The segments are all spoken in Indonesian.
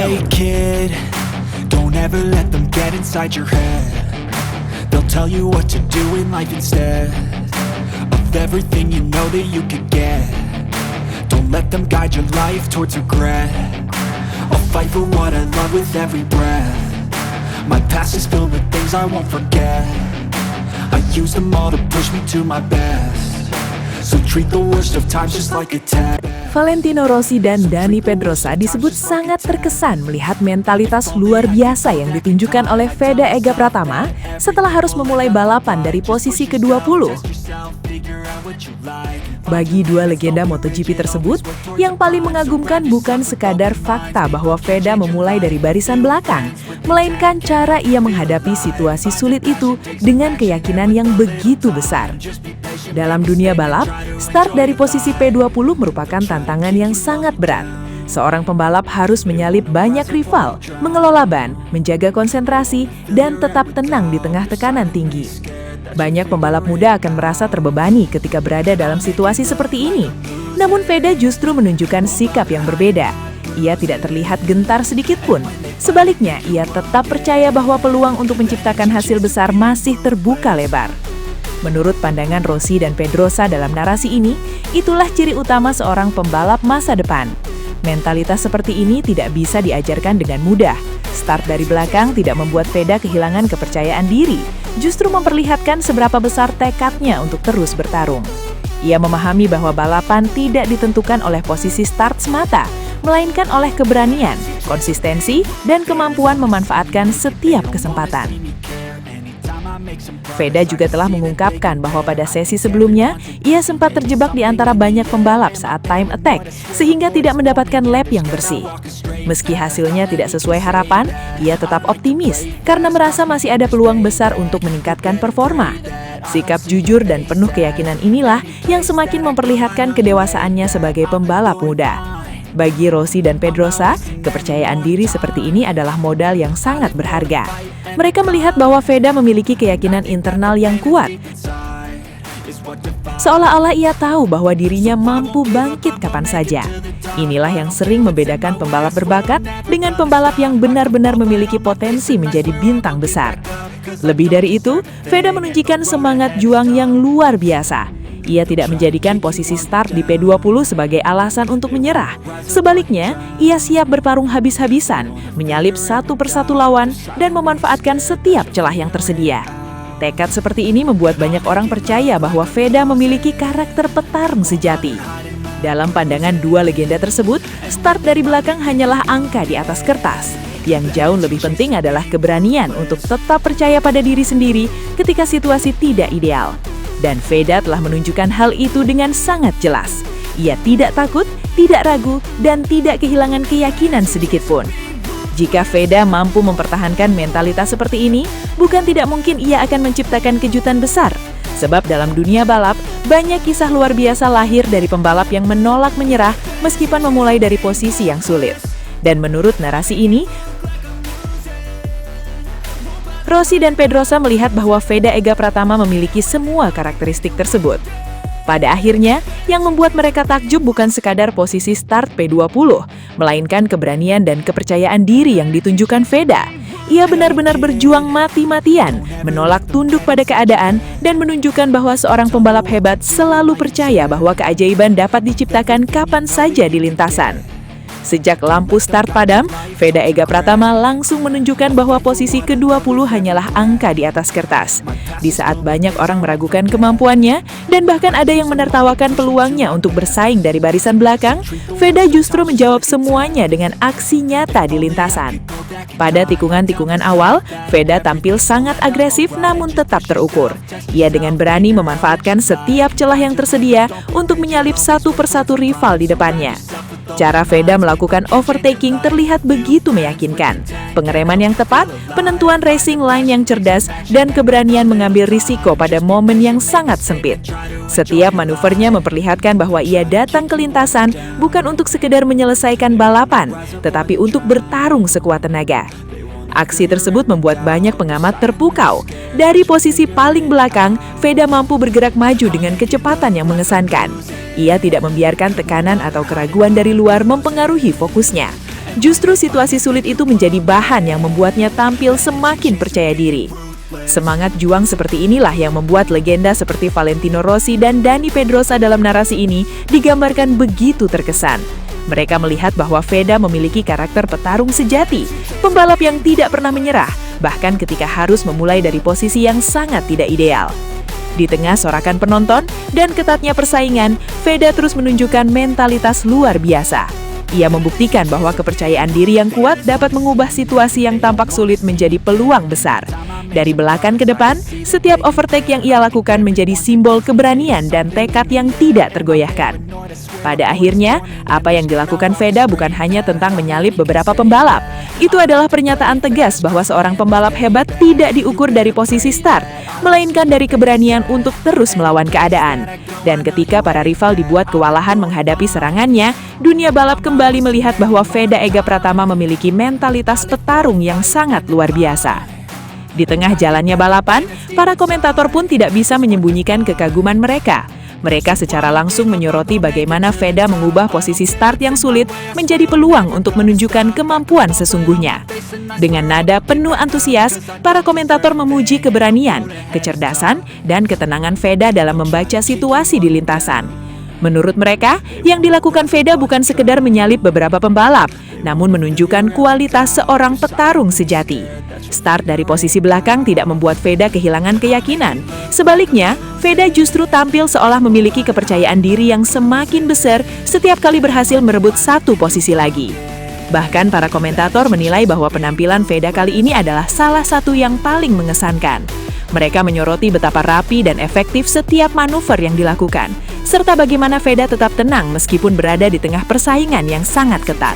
Hey kid, don't ever let them get inside your head. They'll tell you what to do in life instead of everything you know that you could get. Don't let them guide your life towards regret. I'll fight for what I love with every breath. My past is filled with things I won't forget. I use them all to push me to my best. So treat the worst of times just like a test. Valentino Rossi dan Dani Pedrosa disebut sangat terkesan melihat mentalitas luar biasa yang ditunjukkan oleh Veda Ega Pratama setelah harus memulai balapan dari posisi ke-20. Bagi dua legenda MotoGP tersebut, yang paling mengagumkan bukan sekadar fakta bahwa Veda memulai dari barisan belakang, melainkan cara ia menghadapi situasi sulit itu dengan keyakinan yang begitu besar. Dalam dunia balap, start dari posisi P20 merupakan tantangan yang sangat berat. Seorang pembalap harus menyalip banyak rival, mengelola ban, menjaga konsentrasi, dan tetap tenang di tengah tekanan tinggi. Banyak pembalap muda akan merasa terbebani ketika berada dalam situasi seperti ini. Namun Veda justru menunjukkan sikap yang berbeda. Ia tidak terlihat gentar sedikit pun. Sebaliknya, ia tetap percaya bahwa peluang untuk menciptakan hasil besar masih terbuka lebar. Menurut pandangan Rossi dan Pedrosa dalam narasi ini, itulah ciri utama seorang pembalap masa depan. Mentalitas seperti ini tidak bisa diajarkan dengan mudah. Start dari belakang tidak membuat Veda kehilangan kepercayaan diri, justru memperlihatkan seberapa besar tekadnya untuk terus bertarung. Ia memahami bahwa balapan tidak ditentukan oleh posisi start semata, melainkan oleh keberanian, konsistensi, dan kemampuan memanfaatkan setiap kesempatan. Veda juga telah mengungkapkan bahwa pada sesi sebelumnya, ia sempat terjebak di antara banyak pembalap saat time attack, sehingga tidak mendapatkan lap yang bersih. Meski hasilnya tidak sesuai harapan, ia tetap optimis karena merasa masih ada peluang besar untuk meningkatkan performa. Sikap jujur dan penuh keyakinan inilah yang semakin memperlihatkan kedewasaannya sebagai pembalap muda. Bagi Rossi dan Pedrosa, kepercayaan diri seperti ini adalah modal yang sangat berharga. Mereka melihat bahwa Veda memiliki keyakinan internal yang kuat. Seolah-olah ia tahu bahwa dirinya mampu bangkit kapan saja. Inilah yang sering membedakan pembalap berbakat dengan pembalap yang benar-benar memiliki potensi menjadi bintang besar. Lebih dari itu, Veda menunjukkan semangat juang yang luar biasa. Ia tidak menjadikan posisi start di P20 sebagai alasan untuk menyerah. Sebaliknya, ia siap bertarung habis-habisan, menyalip satu persatu lawan, dan memanfaatkan setiap celah yang tersedia. Tekad seperti ini membuat banyak orang percaya bahwa Veda memiliki karakter petarung sejati. Dalam pandangan dua legenda tersebut, start dari belakang hanyalah angka di atas kertas. Yang jauh lebih penting adalah keberanian untuk tetap percaya pada diri sendiri ketika situasi tidak ideal. Dan Veda telah menunjukkan hal itu dengan sangat jelas. Ia tidak takut, tidak ragu, dan tidak kehilangan keyakinan sedikit pun. Jika Veda mampu mempertahankan mentalitas seperti ini, bukan tidak mungkin ia akan menciptakan kejutan besar. Sebab dalam dunia balap, banyak kisah luar biasa lahir dari pembalap yang menolak menyerah meskipun memulai dari posisi yang sulit. Dan menurut narasi ini, Rossi dan Pedrosa melihat bahwa Veda Ega Pratama memiliki semua karakteristik tersebut. Pada akhirnya, yang membuat mereka takjub bukan sekadar posisi start P20, melainkan keberanian dan kepercayaan diri yang ditunjukkan Veda. Ia benar-benar berjuang mati-matian, menolak tunduk pada keadaan, dan menunjukkan bahwa seorang pembalap hebat selalu percaya bahwa keajaiban dapat diciptakan kapan saja di lintasan. Sejak lampu start padam, Veda Ega Pratama langsung menunjukkan bahwa posisi ke-20 hanyalah angka di atas kertas. Di saat banyak orang meragukan kemampuannya, dan bahkan ada yang menertawakan peluangnya untuk bersaing dari barisan belakang, Veda justru menjawab semuanya dengan aksi nyata di lintasan. Pada tikungan-tikungan awal, Veda tampil sangat agresif namun tetap terukur. Ia dengan berani memanfaatkan setiap celah yang tersedia untuk menyalip satu persatu rival di depannya. Cara Veda melakukan overtaking terlihat begitu meyakinkan. Pengereman yang tepat, penentuan racing line yang cerdas, dan keberanian mengambil risiko pada momen yang sangat sempit. Setiap manuvernya memperlihatkan bahwa ia datang ke lintasan bukan untuk sekedar menyelesaikan balapan, tetapi untuk bertarung sekuat tenaga. Aksi tersebut membuat banyak pengamat terpukau. Dari posisi paling belakang, Veda mampu bergerak maju dengan kecepatan yang mengesankan. Ia tidak membiarkan tekanan atau keraguan dari luar mempengaruhi fokusnya. Justru situasi sulit itu menjadi bahan yang membuatnya tampil semakin percaya diri. Semangat juang seperti inilah yang membuat legenda seperti Valentino Rossi dan Dani Pedrosa dalam narasi ini digambarkan begitu terkesan. Mereka melihat bahwa Veda memiliki karakter petarung sejati, pembalap yang tidak pernah menyerah, bahkan ketika harus memulai dari posisi yang sangat tidak ideal. Di tengah sorakan penonton dan ketatnya persaingan, Veda terus menunjukkan mentalitas luar biasa. Ia membuktikan bahwa kepercayaan diri yang kuat dapat mengubah situasi yang tampak sulit menjadi peluang besar. Dari belakang ke depan, setiap overtake yang ia lakukan menjadi simbol keberanian dan tekad yang tidak tergoyahkan. Pada akhirnya, apa yang dilakukan Veda bukan hanya tentang menyalip beberapa pembalap. Itu adalah pernyataan tegas bahwa seorang pembalap hebat tidak diukur dari posisi start, melainkan dari keberanian untuk terus melawan keadaan. Dan ketika para rival dibuat kewalahan menghadapi serangannya, dunia balap kembali melihat bahwa Veda Ega Pratama memiliki mentalitas petarung yang sangat luar biasa. Di tengah jalannya balapan, para komentator pun tidak bisa menyembunyikan kekaguman mereka. Mereka secara langsung menyoroti bagaimana Veda mengubah posisi start yang sulit menjadi peluang untuk menunjukkan kemampuan sesungguhnya. Dengan nada penuh antusias, para komentator memuji keberanian, kecerdasan, dan ketenangan Veda dalam membaca situasi di lintasan. Menurut mereka, yang dilakukan Veda bukan sekedar menyalip beberapa pembalap, namun menunjukkan kualitas seorang petarung sejati. Start dari posisi belakang tidak membuat Veda kehilangan keyakinan. Sebaliknya, Veda justru tampil seolah memiliki kepercayaan diri yang semakin besar setiap kali berhasil merebut satu posisi lagi. Bahkan para komentator menilai bahwa penampilan Veda kali ini adalah salah satu yang paling mengesankan. Mereka menyoroti betapa rapi dan efektif setiap manuver yang dilakukan, serta bagaimana Veda tetap tenang meskipun berada di tengah persaingan yang sangat ketat.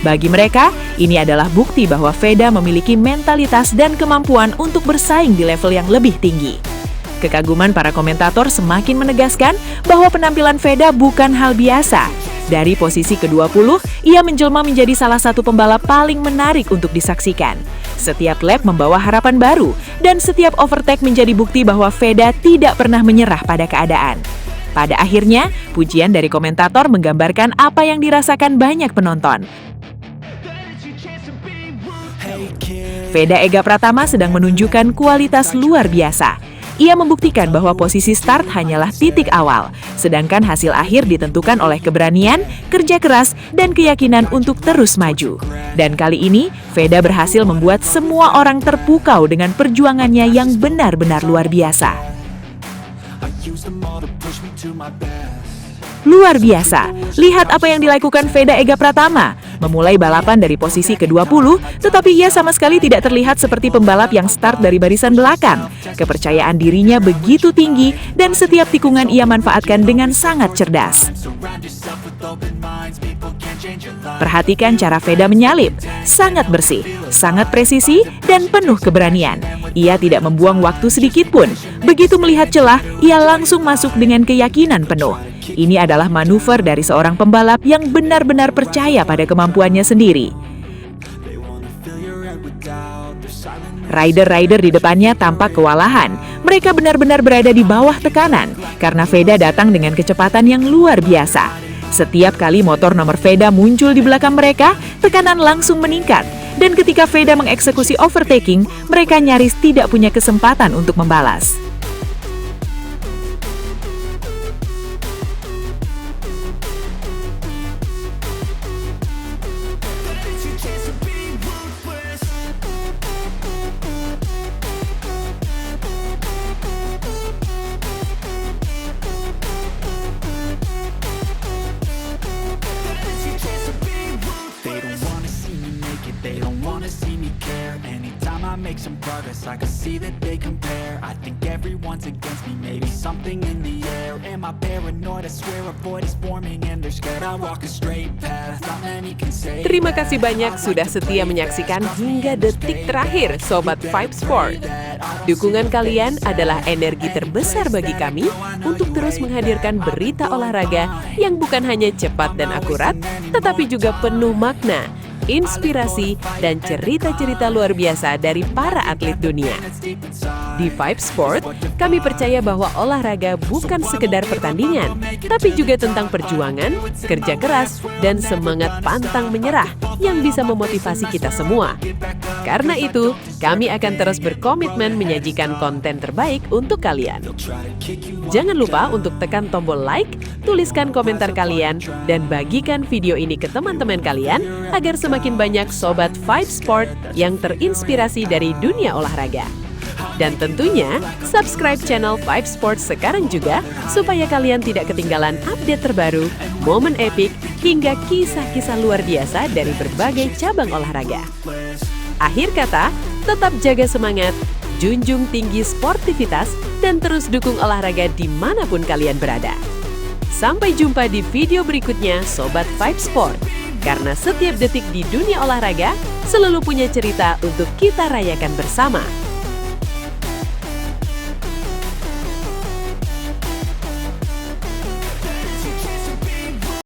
Bagi mereka, ini adalah bukti bahwa Veda memiliki mentalitas dan kemampuan untuk bersaing di level yang lebih tinggi. Kekaguman para komentator semakin menegaskan bahwa penampilan Veda bukan hal biasa. Dari posisi ke-20, ia menjelma menjadi salah satu pembalap paling menarik untuk disaksikan. Setiap lap membawa harapan baru, dan setiap overtake menjadi bukti bahwa Veda tidak pernah menyerah pada keadaan. Pada akhirnya, pujian dari komentator menggambarkan apa yang dirasakan banyak penonton. Veda Ega Pratama sedang menunjukkan kualitas luar biasa. Ia membuktikan bahwa posisi start hanyalah titik awal, sedangkan hasil akhir ditentukan oleh keberanian, kerja keras, dan keyakinan untuk terus maju. Dan kali ini, Veda berhasil membuat semua orang terpukau dengan perjuangannya yang benar-benar luar biasa. Luar biasa, lihat apa yang dilakukan Veda Ega Pratama. Memulai balapan dari posisi ke-20, tetapi ia sama sekali tidak terlihat seperti pembalap yang start dari barisan belakang. Kepercayaan dirinya begitu tinggi dan setiap tikungan ia manfaatkan dengan sangat cerdas. Perhatikan cara Veda menyalip, sangat bersih, sangat presisi, dan penuh keberanian. Ia tidak membuang waktu sedikit pun. Begitu melihat celah, ia langsung masuk dengan keyakinan penuh. Ini adalah manuver dari seorang pembalap yang benar-benar percaya pada kemampuannya sendiri. Rider-rider di depannya tampak kewalahan. Mereka benar-benar berada di bawah tekanan karena Veda datang dengan kecepatan yang luar biasa. Setiap kali motor nomor Veda muncul di belakang mereka, tekanan langsung meningkat. Dan ketika Veda mengeksekusi overtaking, mereka nyaris tidak punya kesempatan untuk membalas. Make some progress, I can see that they compare. I think everyone's against me, maybe something in the air. Am I paranoid? I swear a void is forming and they're scared I walk a straight path. Not many can say. Terima kasih banyak sudah setia menyaksikan hingga detik terakhir Sobat Vibe Sport. Dukungan kalian adalah energi terbesar bagi kami untuk terus menghadirkan berita olahraga yang bukan hanya cepat dan akurat, tetapi juga penuh makna. inspirasi, dan cerita-cerita luar biasa dari para atlet dunia. Di Five Sport, kami percaya bahwa olahraga bukan sekedar pertandingan, tapi juga tentang perjuangan, kerja keras, dan semangat pantang menyerah yang bisa memotivasi kita semua. Karena itu, kami akan terus berkomitmen menyajikan konten terbaik untuk kalian. Jangan lupa untuk tekan tombol like, tuliskan komentar kalian, dan bagikan video ini ke teman-teman kalian agar semakin banyak sobat Five Sport yang terinspirasi dari dunia olahraga. Dan tentunya, subscribe channel Five Sports sekarang juga supaya kalian tidak ketinggalan update terbaru, momen epik, hingga kisah-kisah luar biasa dari berbagai cabang olahraga. Akhir kata, tetap jaga semangat, junjung tinggi sportivitas, dan terus dukung olahraga dimanapun kalian berada. Sampai jumpa di video berikutnya, Sobat Five Sport. Karena setiap detik di dunia olahraga selalu punya cerita untuk kita rayakan bersama.